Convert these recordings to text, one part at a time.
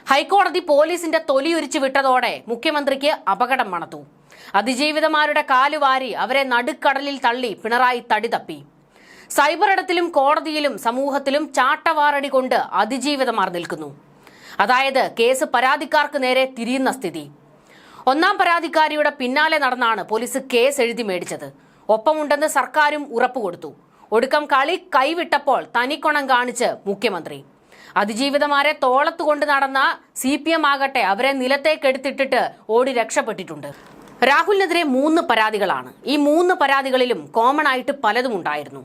ഹൈക്കോടതി പോലീസിന്റെ തൊലിയുരിച്ചു വിട്ടതോടെ മുഖ്യമന്ത്രിക്ക് അപകടം മണത്തു. അതിജീവിതമാരുടെ കാലുവാരി അവരെ നടുക്കടലിൽ തള്ളി പിണറായി തടി തപ്പി. സൈബർ ഇടത്തിലും കോടതിയിലും സമൂഹത്തിലും ചാട്ടവാറടി കൊണ്ട് അതിജീവിതമാർ നിൽക്കുന്നു. അതായത് കേസ് പരാതിക്കാർക്ക് നേരെ തിരിയുന്ന സ്ഥിതി. ഒന്നാം പരാതിക്കാരിയുടെ പിന്നാലെ നടന്നാണ് പോലീസ് കേസ് എഴുതി മേടിച്ചത്. ഒപ്പമുണ്ടെന്ന് സർക്കാരും ഉറപ്പുകൊടുത്തു. ഒടുക്കം കളി കൈവിട്ടപ്പോൾ തനിക്കൊണം കാണിച്ച് മുഖ്യമന്ത്രി. അതിജീവിതമാരെ തോളത്തുകൊണ്ട് നടന്ന CPM ആകട്ടെ അവരെ നിലത്തേക്കെടുത്തിട്ടിട്ട് ഓടി രക്ഷപ്പെട്ടിട്ടുണ്ട്. രാഹുലിനെതിരെ 3 പരാതികളാണ്. ഈ 3 പരാതികളിലും കോമൺ ആയിട്ട് പലതും ഉണ്ടായിരുന്നു.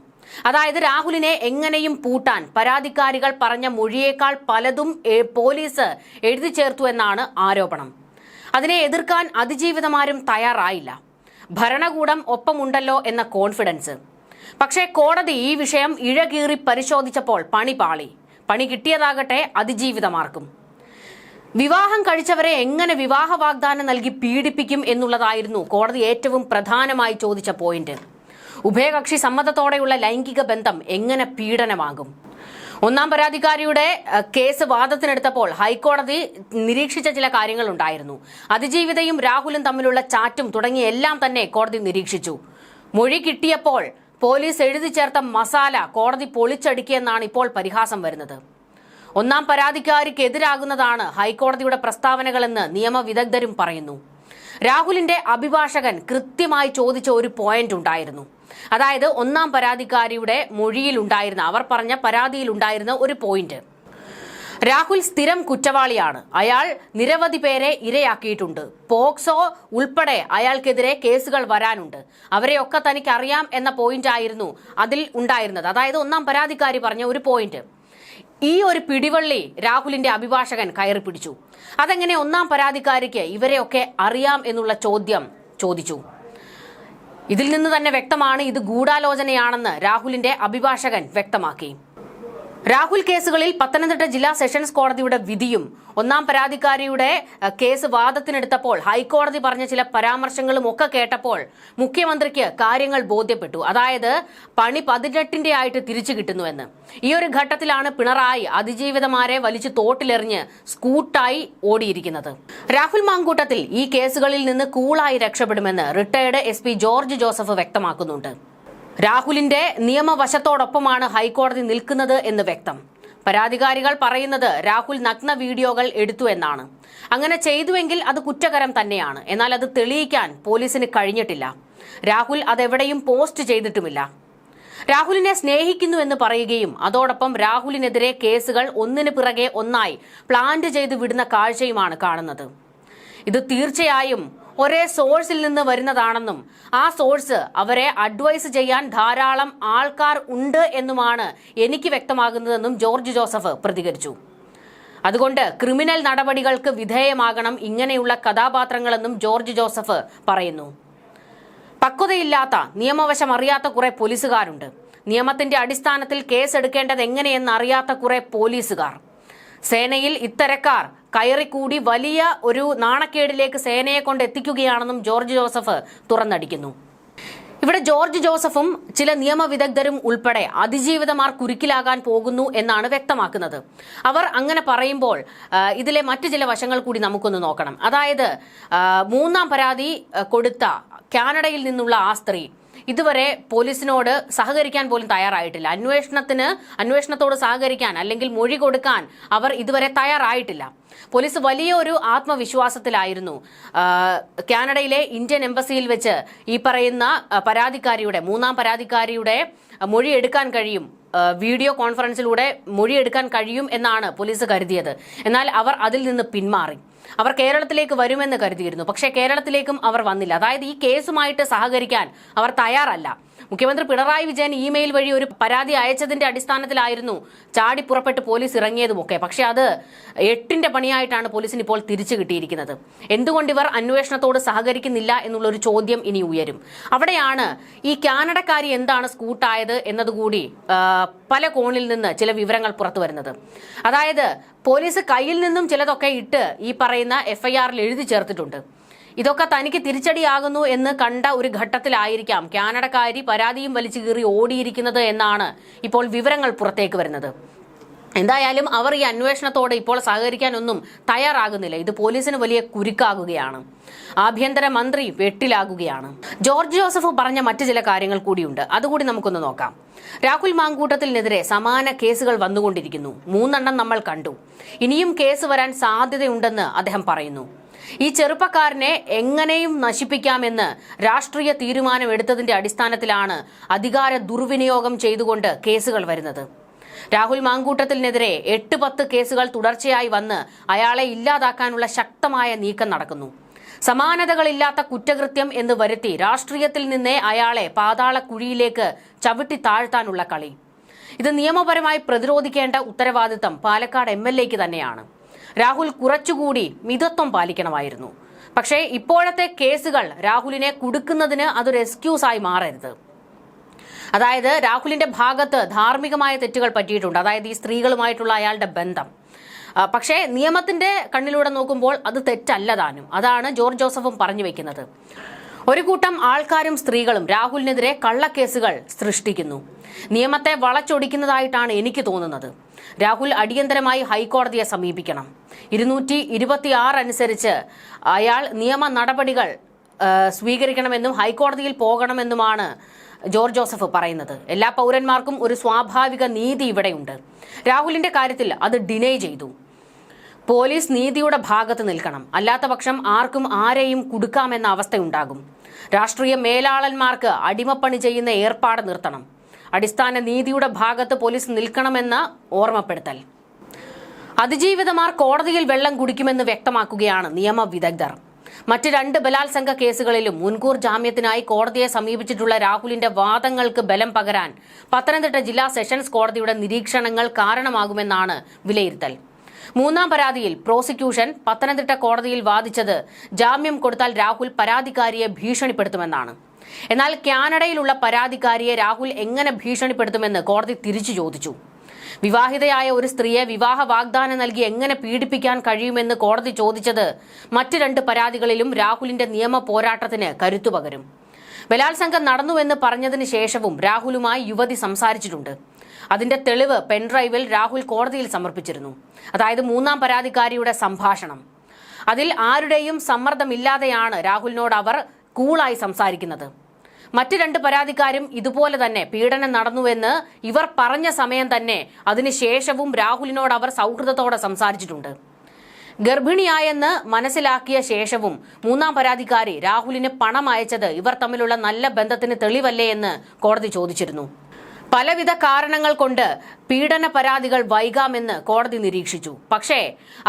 അതായത് രാഹുലിനെ എങ്ങനെയും പൂട്ടാൻ പരാതിക്കാരികൾ പറഞ്ഞ മൊഴിയേക്കാൾ പലതും പോലീസ് എഴുതി ചേർത്തു എന്നാണ് ആരോപണം. അതിനെ എതിർക്കാൻ അതിജീവിതമാരും തയ്യാറായില്ല. ഭരണകൂടം ഒപ്പമുണ്ടല്ലോ എന്ന കോൺഫിഡൻസ്. പക്ഷേ കോടതി ഈ വിഷയം ഇഴകീറി പരിശോധിച്ചപ്പോൾ പണി പാളി. പണി കിട്ടിയതാകട്ടെ അതിജീവിതമാർക്കും. വിവാഹം കഴിച്ചവരെ എങ്ങനെ വിവാഹ വാഗ്ദാനം നൽകി പീഡിപ്പിക്കും എന്നുള്ളതായിരുന്നു കോടതി ഏറ്റവും പ്രധാനമായി ചോദിച്ച പോയിന്റ്. ഉഭയകക്ഷി സമ്മതത്തോടെയുള്ള ലൈംഗിക ബന്ധം എങ്ങനെ പീഡനമാകും? ഒന്നാം പരാതിക്കാരിയുടെ കേസ് വാദത്തിനെടുത്തപ്പോൾ ഹൈക്കോടതി നിരീക്ഷിച്ച ചില കാര്യങ്ങൾ ഉണ്ടായിരുന്നു. അതിജീവിതയും രാഹുലും തമ്മിലുള്ള ചാറ്റും തുടങ്ങിയ എല്ലാം തന്നെ കോടതി നിരീക്ഷിച്ചു. മൊഴി കിട്ടിയപ്പോൾ പോലീസ് എഴുതി ചേർത്ത മസാല കോടതി പൊളിച്ചടുക്കിയെന്നാണ് ഇപ്പോൾ പരിഹാസം വരുന്നത്. ഒന്നാം പരാതിക്കാരിക്കെതിരാകുന്നതാണ് ഹൈക്കോടതിയുടെ പ്രസ്താവനകളെന്ന് നിയമവിദഗ്ധരും പറയുന്നു. രാഹുലിന്റെ അഭിഭാഷകൻ കൃത്യമായി ചോദിച്ച ഒരു പോയിന്റ് ഉണ്ടായിരുന്നു. അതായത് ഒന്നാം പരാതിക്കാരിയുടെ മൊഴിയിലുണ്ടായിരുന്ന, അവർ പറഞ്ഞ പരാതിയിലുണ്ടായിരുന്ന ഒരു പോയിന്റ്. രാഹുൽ സ്ഥിരം കുറ്റവാളിയാണ്. അയാൾ നിരവധി പേരെ ഇരയാക്കിയിട്ടുണ്ട്. പോക്സോ ഉൾപ്പെടെ അയാൾക്കെതിരെ കേസുകൾ വരാനുണ്ട്. അവരെയൊക്കെ തനിക്ക് അറിയാം എന്ന പോയിന്റ് ആയിരുന്നു അതിൽ ഉണ്ടായിരുന്നത്. അതായത് ഒന്നാം പരാതിക്കാരി പറഞ്ഞ ഒരു പോയിന്റ്. ഈ ഒരു പിടിവള്ളി രാഹുലിന്റെ അഭിഭാഷകൻ കയറി പിടിച്ചു. അതെങ്ങനെ ഒന്നാം പരാതിക്കാരിക്ക് ഇവരെയൊക്കെ അറിയാം എന്നുള്ള ചോദ്യം ചോദിച്ചു. ഇതിൽ നിന്ന് തന്നെ വ്യക്തമാണ് ഇത് ഗൂഢാലോചനയാണെന്ന് രാഹുലിന്റെ അഭിഭാഷകൻ വ്യക്തമാക്കി. രാഹുൽ കേസുകളിൽ പത്തനംതിട്ട ജില്ലാ സെഷൻസ് കോടതിയുടെ വിധിയും ഒന്നാം പരാതിക്കാരിയുടെ കേസ് വാദത്തിനെടുത്തപ്പോൾ ഹൈക്കോടതി പറഞ്ഞ ചില പരാമർശങ്ങളും ഒക്കെ കേട്ടപ്പോൾ മുഖ്യമന്ത്രിക്ക് കാര്യങ്ങൾ ബോധ്യപ്പെട്ടു. അതായത് പണി 18ന്റെ ആയിട്ട് തിരിച്ചു കിട്ടുന്നുവെന്ന്. ഈ ഒരു ഘട്ടത്തിലാണ് പിണറായി അതിജീവിതമാരെ വലിച്ചു തോട്ടിലെറിഞ്ഞ് സ്കൂട്ടായി ഓടിയിരിക്കുന്നത്. രാഹുൽ മാങ്കൂട്ടത്തിൽ ഈ കേസുകളിൽ നിന്ന് കൂളായി രക്ഷപ്പെടുമെന്ന് റിട്ടയർഡ് SP ജോർജ് ജോസഫ് വ്യക്തമാക്കുന്നുണ്ട്. രാഹുലിന്റെ നിയമവശത്തോടൊപ്പമാണ് ഹൈക്കോടതി നിൽക്കുന്നത് എന്ന് വ്യക്തം. പരാതിക്കാരികൾ പറയുന്നത് രാഹുൽ നഗ്ന വീഡിയോകൾ എടുത്തു എന്നാണ്. അങ്ങനെ ചെയ്തുവെങ്കിൽ അത് കുറ്റകരം തന്നെയാണ്. എന്നാൽ അത് തെളിയിക്കാൻ പോലീസിന് കഴിഞ്ഞിട്ടില്ല. രാഹുൽ അതെവിടെയും പോസ്റ്റ് ചെയ്തിട്ടുമില്ല. രാഹുലിനെ സ്നേഹിക്കുന്നു എന്ന് പറയുകയും അതോടൊപ്പം രാഹുലിനെതിരെ കേസുകൾ ഒന്നിനു പിറകെ ഒന്നായി പ്ലാന്റ് ചെയ്ത് വിടുന്ന കാഴ്ചയുമാണ് കാണുന്നത്. ഇത് തീർച്ചയായും ഒരേ സോഴ്സിൽ നിന്ന് വരുന്നതാണെന്നും ആ സോഴ്സ് അവരെ അഡ്വൈസ് ചെയ്യാൻ ധാരാളം ആൾക്കാർ ഉണ്ട് എന്നുമാണ് എനിക്ക് വ്യക്തമാകുന്നതെന്നും ജോർജ് ജോസഫ് പ്രതികരിച്ചു. അതുകൊണ്ട് ക്രിമിനൽ നടപടികൾക്ക് വിധേയമാകണം ഇങ്ങനെയുള്ള കഥാപാത്രങ്ങളെന്നും ജോർജ് ജോസഫ് പറയുന്നു. പക്വതയില്ലാത്ത, നിയമവശം അറിയാത്ത കുറെ പോലീസുകാരുണ്ട്. നിയമത്തിന്റെ അടിസ്ഥാനത്തിൽ കേസെടുക്കേണ്ടത് എങ്ങനെയെന്ന് അറിയാത്ത കുറെ പോലീസുകാർ. സേനയിൽ ഇത്തരക്കാർ കയറിക്കൂടി വലിയ ഒരു നാണക്കേടിലേക്ക് സേനയെ കൊണ്ട് എത്തിക്കുകയാണെന്നും ജോർജ് ജോസഫ് തുറന്നടിക്കുന്നു. ഇവിടെ ജോർജ് ജോസഫും ചില നിയമവിദഗ്ധരും ഉൾപ്പെടെ അതിജീവിതമാർ കുരുക്കിലാകാൻ പോകുന്നു എന്നാണ് വ്യക്തമാക്കുന്നത്. അവർ അങ്ങനെ പറയുമ്പോൾ ഇതിലെ മറ്റു ചില വശങ്ങൾ കൂടി നമുക്കൊന്ന് നോക്കണം. അതായത് 3ാം പരാതി കൊടുത്ത കാനഡയിൽ നിന്നുള്ള ആ സ്ത്രീ ഇതുവരെ പോലീസിനോട് സഹകരിക്കാൻ പോലും തയ്യാറായിട്ടില്ല. അന്വേഷണത്തോട് സഹകരിക്കാൻ അല്ലെങ്കിൽ മൊഴി കൊടുക്കാൻ അവർ ഇതുവരെ തയ്യാറായിട്ടില്ല. പോലീസ് വലിയൊരു ആത്മവിശ്വാസത്തിലായിരുന്നു. കാനഡയിലെ ഇന്ത്യൻ എംബസിയിൽ വെച്ച് ഈ പറയുന്ന പരാതിക്കാരിയുടെ 3ാം പരാതിക്കാരിയുടെ മൊഴി എടുക്കാൻ കഴിയും, വീഡിയോ കോൺഫറൻസിലൂടെ മൊഴിയെടുക്കാൻ കഴിയും എന്നാണ് പോലീസ് കരുതിയത്. എന്നാൽ അവർ അതിൽ നിന്ന് പിന്മാറി. അവർ കേരളത്തിലേക്ക് വരുമെന്ന് കരുതിയിരുന്നു. പക്ഷേ കേരളത്തിലേക്കും അവർ വന്നില്ല. അതായത് ഈ കേസുമായിട്ട് സഹകരിക്കാൻ അവർ തയ്യാറല്ല. മുഖ്യമന്ത്രി പിണറായി വിജയൻ ഇമെയിൽ വഴി ഒരു പരാതി അയച്ചതിന്റെ അടിസ്ഥാനത്തിലായിരുന്നു ചാടി പുറപ്പെട്ട് പോലീസ് ഇറങ്ങിയതുമൊക്കെ. പക്ഷെ അത് 8ന്റെ പണിയായിട്ടാണ് പോലീസിന് ഇപ്പോൾ തിരിച്ചു കിട്ടിയിരിക്കുന്നത്. എന്തുകൊണ്ട് ഇവർ അന്വേഷണത്തോട് സഹകരിക്കുന്നില്ല എന്നുള്ളൊരു ചോദ്യം ഇനി ഉയരും. അവിടെയാണ് ഈ കാനഡക്കാരി എന്താണ് സ്കൂട്ടായത് എന്നതുകൂടി പല കോണിൽ നിന്ന് ചില വിവരങ്ങൾ പുറത്തു വരുന്നത്. അതായത് പോലീസ് കയ്യിൽ നിന്നും ചിലതൊക്കെ ഇട്ട് ഈ പറയുന്ന FIRൽ എഴുതി ചേർത്തിട്ടുണ്ട്. ഇതൊക്കെ തനിക്ക് തിരിച്ചടിയാകുന്നു എന്ന് കണ്ട ഒരു ഘട്ടത്തിലായിരിക്കാം കാനഡക്കാരി പരാതിയും വലിച്ചു കീറി ഓടിയിരിക്കുന്നത് എന്നാണ് ഇപ്പോൾ വിവരങ്ങൾ പുറത്തേക്ക് വരുന്നത്. എന്തായാലും അവർ ഈ അന്വേഷണത്തോട് ഇപ്പോൾ സഹകരിക്കാനൊന്നും തയ്യാറാകുന്നില്ല. ഇത് പോലീസിന് വലിയ കുരുക്കാകുകയാണ്. ആഭ്യന്തര മന്ത്രി വെട്ടിലാകുകയാണ്. ജോർജ് ജോസഫ് പറഞ്ഞ മറ്റു ചില കാര്യങ്ങൾ കൂടിയുണ്ട്, അതുകൂടി നമുക്കൊന്ന് നോക്കാം. രാഹുൽ മാങ്കൂട്ടത്തിനെതിരെ സമാന കേസുകൾ വന്നുകൊണ്ടിരിക്കുന്നു. 3 നമ്മൾ കണ്ടു. ഇനിയും കേസ് വരാൻ സാധ്യതയുണ്ടെന്ന് അദ്ദേഹം പറയുന്നു. ഈ ചെറുപ്പക്കാരനെ എങ്ങനെയും നശിപ്പിക്കാമെന്ന് രാഷ്ട്രീയ തീരുമാനമെടുത്തതിന്റെ അടിസ്ഥാനത്തിലാണ് അധികാര ദുർവിനിയോഗം ചെയ്തുകൊണ്ട് കേസുകൾ വരുന്നത്. രാഹുൽ മാങ്കൂട്ടത്തിനെതിരെ 8-10 കേസുകൾ തുടർച്ചയായി വന്ന് അയാളെ ഇല്ലാതാക്കാനുള്ള ശക്തമായ നീക്കം നടക്കുന്നു. സമാനതകളില്ലാത്ത കുറ്റകൃത്യം എന്ന് വരുത്തി രാഷ്ട്രീയത്തിൽ നിന്നേ അയാളെ പാതാള കുഴിയിലേക്ക് ചവിട്ടി താഴ്ത്താനുള്ള കളി. ഇത് നിയമപരമായി പ്രതിരോധിക്കേണ്ട ഉത്തരവാദിത്തം പാലക്കാട് MLAക്ക് തന്നെയാണ്. രാഹുൽ കുറച്ചുകൂടി മിതത്വം പാലിക്കണമായിരുന്നു. പക്ഷേ ഇപ്പോഴത്തെ കേസുകൾ രാഹുലിനെ കുടുക്കുന്നതിന് അതൊരു എക്സ്ക്യൂസായി മാറരുത്. അതായത് രാഹുലിന്റെ ഭാഗത്ത് ധാർമ്മികമായ തെറ്റുകൾ പറ്റിയിട്ടുണ്ട്, അതായത് ഈ സ്ത്രീകളുമായിട്ടുള്ള അയാളുടെ ബന്ധം. പക്ഷേ നിയമത്തിന്റെ കണ്ണിലൂടെ നോക്കുമ്പോൾ അത് തെറ്റല്ല താനും. അതാണ് ജോർജ് ജോസഫും പറഞ്ഞു വെക്കുന്നത്. ഒരു കൂട്ടം ആൾക്കാരും സ്ത്രീകളും രാഹുലിനെതിരെ കള്ളക്കേസുകൾ സൃഷ്ടിക്കുന്നു. നിയമത്തെ വളച്ചൊടിക്കുന്നതായിട്ടാണ് എനിക്ക് തോന്നുന്നത്. രാഹുൽ അടിയന്തരമായി ഹൈക്കോടതിയെ സമീപിക്കണം. 226 അനുസരിച്ച് അയാൾ നിയമ നടപടികൾ സ്വീകരിക്കണമെന്നും ഹൈക്കോടതിയിൽ പോകണമെന്നുമാണ് ജോർജ് ജോസഫ് പറയുന്നത്. എല്ലാ പൗരന്മാർക്കും ഒരു സ്വാഭാവിക നീതി ഇവിടെയുണ്ട്. രാഹുലിന്റെ കാര്യത്തിൽ അത് ഡിനേ ചെയ്തു. പോലീസ് നീതിയുടെ ഭാഗത്ത് നിൽക്കണം. അല്ലാത്ത പക്ഷം ആർക്കും ആരെയും കുടുക്കാമെന്ന അവസ്ഥയുണ്ടാകും. രാഷ്ട്രീയ മേലാളന്മാർക്ക് അടിമപ്പണി ചെയ്യുന്ന ഏർപ്പാട് നിർത്തണം. അടിസ്ഥാന നീതിയുടെ ഭാഗത്ത് പോലീസ് നിൽക്കണമെന്ന ഓർമ്മപ്പെടുത്തൽ. അതിജീവിതമാർ കോടതിയിൽ വെള്ളം കുടിക്കുമെന്ന് വ്യക്തമാക്കുകയാണ് നിയമവിദഗ്ധർ. മറ്റ് 2 ബലാത്സംഗ കേസുകളിലും മുൻകൂർ ജാമ്യത്തിനായി കോടതിയെ സമീപിച്ചിട്ടുള്ള രാഹുലിന്റെ വാദങ്ങൾക്ക് ബലം പകരാൻ പത്തനംതിട്ട ജില്ലാ സെഷൻസ് കോടതിയുടെ നിരീക്ഷണങ്ങൾ കാരണമാകുമെന്നാണ് വിലയിരുത്തൽ. 3-ാം പരാതിയിൽ പ്രോസിക്യൂഷൻ പത്തനംതിട്ട കോടതിയിൽ വാദിച്ചത് ജാമ്യം കൊടുത്താൽ രാഹുൽ പരാതിക്കാരിയെ ഭീഷണിപ്പെടുത്തുമെന്നാണ്. എന്നാൽ കാനഡയിലുള്ള പരാതിക്കാരിയെ രാഹുൽ എങ്ങനെ ഭീഷണിപ്പെടുത്തുമെന്ന് കോടതി തിരിച്ചു ചോദിച്ചു. വിവാഹിതയായ ഒരു സ്ത്രീയെ വിവാഹ വാഗ്ദാനം നൽകി എങ്ങനെ പീഡിപ്പിക്കാൻ കഴിയുമെന്ന് കോടതി ചോദിച്ചത് മറ്റ് 2 പരാതികളിലും രാഹുലിന്റെ നിയമ പോരാട്ടത്തിന് കരുത്തുപകരും. ബലാത്സംഗം നടന്നുവെന്ന് പറഞ്ഞതിന് ശേഷവും രാഹുലുമായി യുവതി സംസാരിച്ചിട്ടുണ്ട്. അതിന്റെ തെളിവ് പെൻഡ്രൈവിൽ രാഹുൽ കോടതിയിൽ സമർപ്പിച്ചിരുന്നു. അതായത് 3-ാം പരാതിക്കാരിയുടെ സംഭാഷണം. അതിൽ ആരുടെയും സമ്മർദ്ദമില്ലാതെയാണ് രാഹുലിനോട് അവർ കൂളായി സംസാരിക്കുന്നത്. മറ്റ് 2 പരാതിക്കാരും ഇതുപോലെ തന്നെ പീഡനം നടന്നുവെന്ന് ഇവർ പറഞ്ഞ സമയം തന്നെ അതിനുശേഷവും രാഹുലിനോട് അവർ സൗഹൃദത്തോടെ സംസാരിച്ചിട്ടുണ്ട്. ഗർഭിണിയായെന്ന് മനസ്സിലാക്കിയ ശേഷവും 3-ാം പരാതിക്കാരി രാഹുലിന് പണം അയച്ചത് ഇവർ തമ്മിലുള്ള നല്ല ബന്ധത്തിന് തെളിവല്ലേ എന്ന് കോടതി ചോദിച്ചിരുന്നു. പലവിധ കാരണങ്ങൾ കൊണ്ട് പീഡന പരാതികൾ വൈകാമെന്ന് കോടതി നിരീക്ഷിച്ചു. പക്ഷേ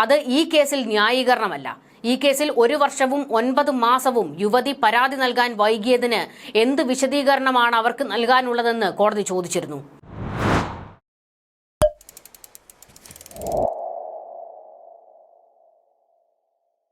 അത് ഈ കേസിൽ ന്യായീകരണമല്ല. ഈ കേസിൽ 1 വർഷവും 9 മാസവും യുവതി പരാതി നൽകാൻ വൈകിയതിന് എന്ത് വിശദീകരണമാണ് അവർക്ക് നൽകാനുള്ളതെന്ന് കോടതി ചോദിച്ചിരുന്നു.